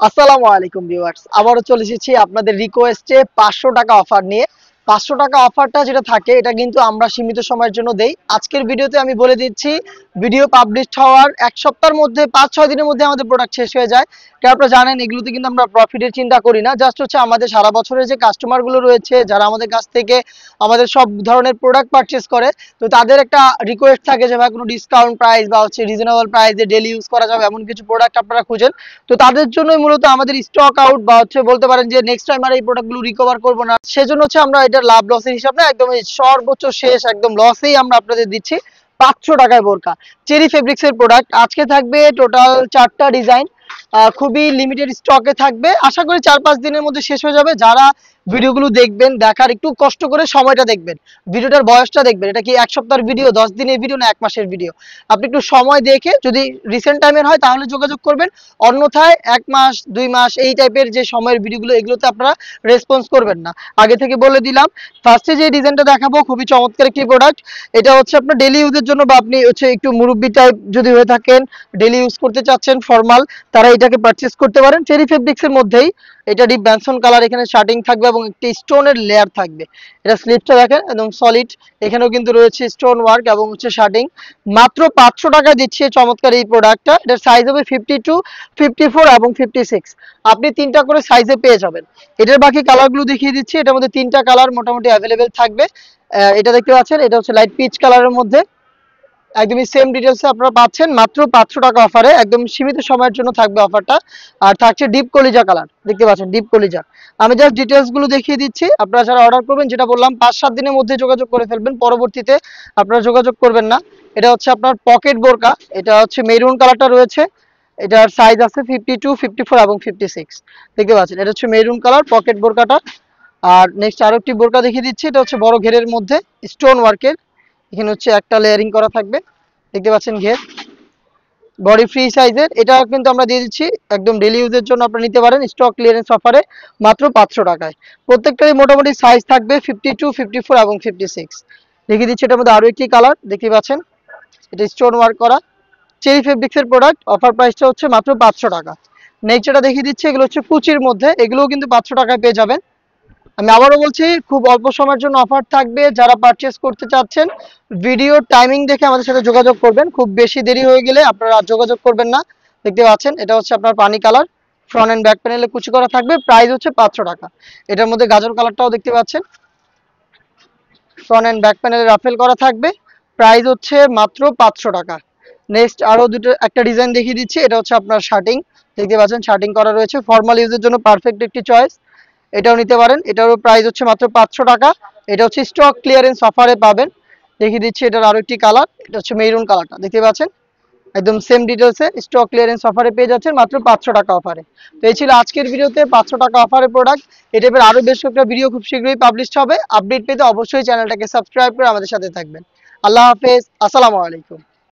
আসসালামু আলাইকুম ভিউয়ার্স, আবারও চলে এসেছি আপনাদের রিকোয়েস্টে 500 টাকা অফার নিয়ে। 500 টাকা অফারটা যেটা থাকে এটা কিন্তু আমরা সীমিত সময়ের জন্য দেই। আজকের ভিডিওতে আমি বলে দিচ্ছি, ভিডিও পাবলিশ হওয়ার এক সপ্তাহের মধ্যে 5-6 দিনের মধ্যে আমাদের প্রোডাক্ট শেষ হয়ে যায়। কারণ আপনারা জানেন এগুলোতে কিন্তু আমরা প্রফিটের চিন্তা করি না, জাস্ট হচ্ছে আমাদের সারা বছরের যে কাস্টমারগুলো রয়েছে যারা আমাদের কাছ থেকে আমাদের সব ধরনের প্রোডাক্ট পারচেস করে, তো তাদের একটা রিকোয়েস্ট থাকে যে ভাই কোনো ডিসকাউন্ট প্রাইস বা হচ্ছে রিজনেবল প্রাইসে ডেলি ইউজ করা যাবে এমন কিছু প্রোডাক্ট আপনারা খুঁজেন। তো তাদের জন্যই মূলত আমাদের স্টক আউট বা হচ্ছে বলতে পারেন যে নেক্সট টাইম আর এই প্রোডাক্টগুলো রিকভার করবো না, সেজন্য হচ্ছে আমরা এটা লাভ লসের হিসাব না, একদম সর্বোচ্চ শেষ একদম লসেই আমরা আপনাদের দিচ্ছি 500 টাকায় বোরকা চেরি ফেব্রিক্স এর প্রোডাক্ট। আজকে থাকবে টোটাল 4টা ডিজাইন, খুবই লিমিটেড স্টকে থাকবে। আশা করি 4-5 দিনের মধ্যে শেষ হয়ে যাবে। যারা ভিডিওগুলো দেখবেন, দেখার একটু কষ্ট করে সময়টা দেখবেন, ভিডিওটার বয়সটা দেখবেন, এটা কি 1 সপ্তাহের ভিডিও, 10 দিনের ভিডিও না 1 মাসের ভিডিও। আপনি একটু সময় দেখে যদি রিসেন্ট টাইমের হয় তাহলে যোগাযোগ করবেন, অন্যথায় 1 মাস 2 মাস এই টাইপের যে সময়ের ভিডিওগুলো এগুলোতে আপনারা রেসপন্স করবেন না। আগে থেকে বলে দিলাম, ফার্স্টে যে ডিজাইনটা দেখাবো খুবই চমৎকার একটি প্রোডাক্ট। এটা হচ্ছে আপনার ডেলি ইউজের জন্য বা আপনি হচ্ছে একটু মুরব্বি টাইপ যদি হয়ে থাকেন, ডেলি ইউজ করতে চাচ্ছেন ফর্মাল, তারা এটাকে পারচেজ করতে পারেন। চেরি ফেব্রিক্স এর মধ্যেই এটা ডিপ ব্যানসন কালার, এখানে শার্টিং থাকবে এবং একটি স্টোনের লেয়ার থাকবে। এটা স্লিপটা দেখেন একদম সলিড, এখানেও কিন্তু রয়েছে স্টোন ওয়ার্ক এবং হচ্ছে শার্টিং। মাত্র 500 টাকা দিচ্ছে চমৎকার এই প্রোডাক্টটা। এটার সাইজ হবে 52, 54 এবং 56। আপনি 3টা করে সাইজে পেয়ে যাবেন। এটার বাকি কালারগুলো দেখিয়ে দিচ্ছি। এটার মধ্যে 3টা কালার মোটামুটি অ্যাভেলেবেল থাকবে। এটা দেখতে পাচ্ছেন, এটা হচ্ছে লাইট পিচ কালারের মধ্যে, একদমই সেম ডিটেলসে আপনারা পাচ্ছেন মাত্র 500 টাকা অফারে। একদম সীমিত সময়ের জন্য থাকবে অফারটা। আর থাকছে ডিপ কলিজা কালার, দেখতে পাচ্ছেন ডিপ কলিজা। আমি জাস্ট ডিটেলস গুলো দেখিয়ে দিচ্ছি। আপনারা যারা অর্ডার করবেন, যেটা বললাম 5-7 দিনের মধ্যে যোগাযোগ করে ফেলবেন, পরবর্তীতে আপনারা যোগাযোগ করবেন না। এটা হচ্ছে আপনার পকেট বোরকা, এটা হচ্ছে মেরুন কালারটা রয়েছে। এটার সাইজ আছে 52, 54 এবং 56, দেখতে পাচ্ছেন। এটা হচ্ছে মেরুন কালার পকেট বোরকাটা। আর নেক্সট আরো একটি বোরকা দেখিয়ে দিচ্ছি। এটা হচ্ছে বড় ঘেরের মধ্যে স্টোন ওয়ার্কের, এখানে হচ্ছে একটা লেয়ারিং করা থাকবে, দেখতে পাচ্ছেন ঘের, বডি ফ্রি সাইজের। এটা কিন্তু আমরা দিয়ে দিচ্ছি একদম ডেলি ইউজের জন্য, আপনারা নিতে পারেন স্টক ক্লিয়ারেন্স অফারে মাত্র 500 টাকায়। প্রত্যেকটারই মোটামুটি সাইজ থাকবে 52, 54 এবং 56। দেখিয়ে দিচ্ছি এটার মধ্যে আরো একটি কালার, দেখতে পাচ্ছেন এটা স্টোন ওয়ার্ক করা চেরি ফেব্রিক্স এর প্রোডাক্ট। অফার প্রাইসটা হচ্ছে মাত্র 500 টাকা। নেক্সট এটা দেখিয়ে দিচ্ছি, এগুলো হচ্ছে কুচির মধ্যে, এগুলোও কিন্তু 500 টাকায় পেয়ে যাবেন। আমি আবারও বলছি, খুব অল্প সময়ের জন্য অফার থাকবে। যারা পারচেস করতে চাচ্ছেন ভিডিও টাইমিং দেখে আমাদের সাথে যোগাযোগ করবেন, খুব বেশি দেরি হয়ে গেলে আপনারা আর যোগাযোগ করবেন না। দেখতে পাচ্ছেন এটা হচ্ছে আপনার পানি কালার, ফ্রন্ট এন্ড ব্যাক প্যানেলে কুচি করা থাকবে, প্রাইস হচ্ছে 500 টাকা। এটার মধ্যে গাজর কালারটাও দেখতে পাচ্ছেন, ফ্রন্ট এন্ড ব্যাক প্যানেলে রাফেল করা থাকবে, প্রাইস হচ্ছে মাত্র 500 টাকা। নেক্সট আরো একটা ডিজাইন দেখিয়ে দিচ্ছি। এটা হচ্ছে আপনার শার্টিং, দেখতে পাচ্ছেন শার্টিং করা রয়েছে, ফর্মাল ইউজের জন্য পারফেক্ট একটি চয়েস। এটাও নিতে পারেন, এটারও প্রাইস হচ্ছে মাত্র 500 টাকা। এটা হচ্ছে স্টক ক্লিয়ারেন্স অফারে পাবেন। দেখিয়ে দিচ্ছি এটার আরো একটি কালার, এটা হচ্ছে মেরুন কালারটা, দেখতে পাচ্ছেন একদম সেম ডিটেলসে স্টক ক্লিয়ারেন্স অফারে পেয়ে যাচ্ছেন মাত্র 500 টাকা অফারে। তো এই ছিল আজকের ভিডিওতে 500 টাকা অফারের প্রোডাক্ট। এই টাইপের আরো বেশ কয়েকটা ভিডিও খুব শীঘ্রই পাবলিশ হবে। আপডেট পেতে অবশ্যই চ্যানেলটাকে সাবস্ক্রাইব করে আমাদের সাথে থাকবেন। আল্লাহ হাফেজ, আসসালামু আলাইকুম।